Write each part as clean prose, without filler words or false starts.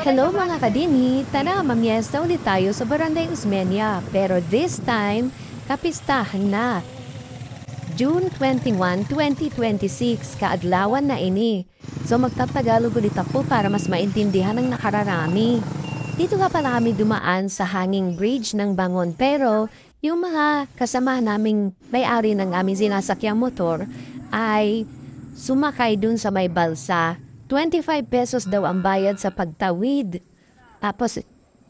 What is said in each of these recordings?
Hello mga kadini! Tara, mamiesta ulit tayo sa Barangay Osmeña. Pero this time, kapistahan na. June 21, 2026, kaadlawan na ini. So magtatagalog ulit ako para mas maintindihan ng nakararami. Dito nga pala kami dumaan sa hanging bridge ng Bangon pero yung mga kasama naming may-ari ng aming sinasakyang motor ay sumakay dun sa may balsa. 25 pesos daw ang bayad sa pagtawid. Tapos,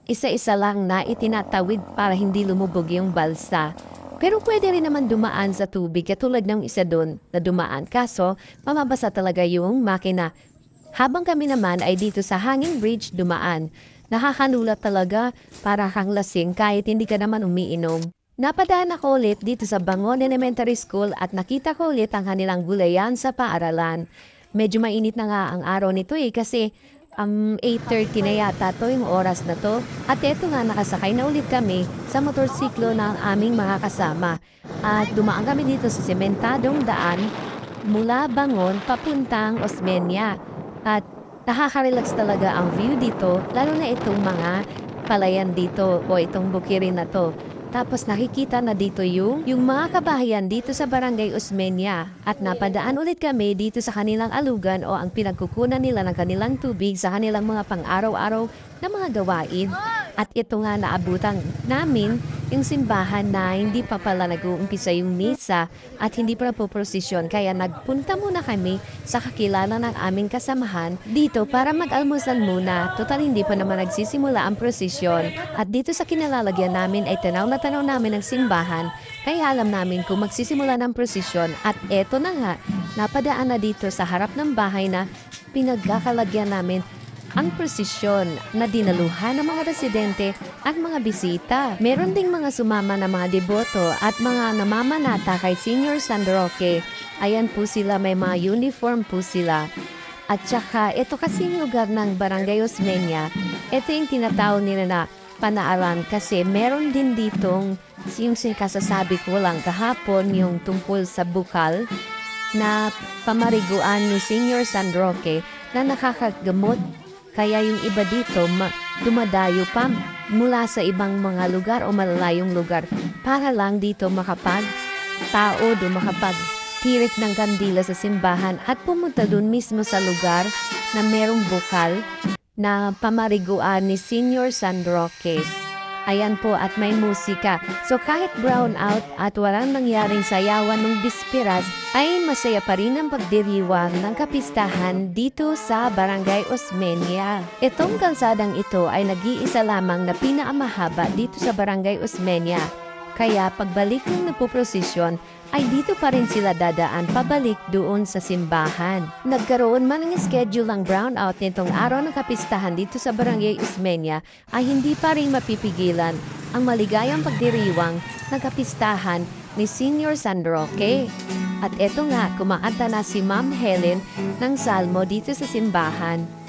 isa-isa lang na itinatawid para hindi lumubog yung balsa. Pero pwede rin naman dumaan sa tubig katulad ng isa doon na dumaan. Kaso, mamabasa talaga yung makina. Habang kami naman ay dito sa hanging bridge dumaan. Nakakanulat talaga para kang lasing kahit hindi ka naman umiinom. Napadaan ako ulit dito sa Bangon Elementary School at nakita ko ulit ang kanilang gulayan sa paaralan. Medyo mainit na nga ang araw nito kasi 8:30 na yata to yung oras na to. At eto nga nakasakay na ulit kami sa motorsiklo ng aming mga kasama. At dumaan kami dito sa sementadong daan mula Bangon papuntang Osmeña. At nakaka-relax talaga ang view dito, lalo na itong mga palayan dito o itong bukirin na to. Tapos nakikita na dito yung mga kabahayan dito sa Barangay Osmeña at napadaan ulit kami dito sa kanilang alugan o ang pinagkukunan nila ng kanilang tubig sa kanilang mga pang-araw-araw na mga gawain. At ito nga naabutan namin yung simbahan na hindi pa pala nag-uumpisa yung misa at hindi pa po prosesyon kaya nagpunta muna kami sa kakilala ng aming kasamahan dito para mag-almusal muna. Total hindi pa naman nagsisimula ang prosesyon at dito sa kinalalagyan namin ay tanaw na tanaw namin ang simbahan kaya alam namin kung magsisimula ng prosesyon at eto na nga napadaan na dito sa harap ng bahay na pinagkakalagyan namin ang prosesyon na dinaluhan ng mga residente at mga bisita. Meron ding mga sumama na mga deboto at mga namamanata kay Senior San Roque. Ayan po sila, may mga uniform po sila. At saka, ito kasing lugar ng Barangay Osmeña, ito yung tinatawag nila na panaaran kasi meron din ditong yung kasasabi ko lang kahapon yung tungkol sa bukal na pamariguan ni Senior San Roque na nakakagamot. Kaya yung iba dito dumadayo pa mula sa ibang mga lugar o malalayong lugar para lang dito makapag-tao makapag-tirik ng kandila sa simbahan at pumunta dun mismo sa lugar na merong bukal na pamariguan ni Senior San Roque. Ayan po at may musika. So kahit brown out at walang nangyaring sayawan ng bispiras, ay masaya pa rin ang pagdiriwang ng kapistahan dito sa Barangay Osmeña. Itong kalsadang ito ay nag-iisa lamang na pinakamahaba dito sa Barangay Osmeña. Kaya pagbalik ng nagpuprosesyon, ay dito pa rin sila dadaan pabalik doon sa simbahan. Nagkaroon man ng schedule ng brownout nitong araw ng kapistahan dito sa Barangay Osmeña ay hindi pa rin mapipigilan ang maligayang pagdiriwang ng kapistahan ni Senior San Roque. At eto nga, kumakanta na si Ma'am Helen ng salmo dito sa simbahan.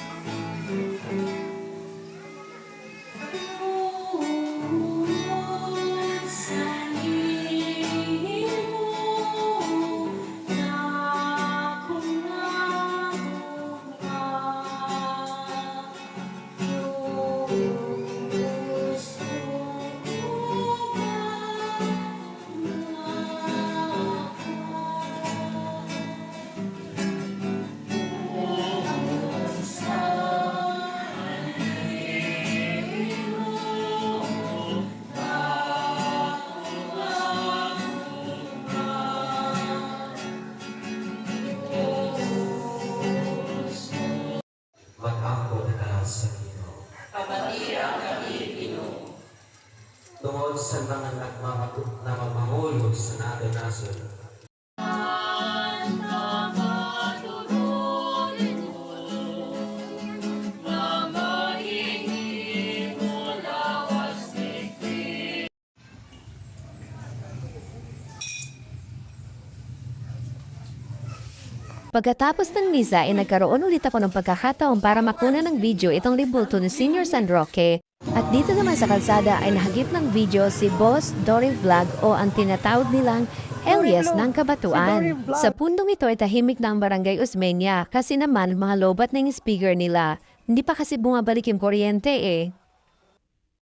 Mag-angkol ka sa Ginoo. Tungod sa mga nagmamangulo sa natin nasun. Pagkatapos ng misa ay nagkaroon ulit ako ng pagkakataon para makuna ng video itong ribulto ni Senior San Roque. At dito naman sa kalsada ay nahagip ng video si Boss Dory Vlog o ang tinatawag nilang Elias ng Kabatuan. Sa pundong ito ay tahimik na ang Barangay Osmeña kasi naman mga lobat na yung speaker nila. Hindi pa kasi bumabalik yung kuryente eh.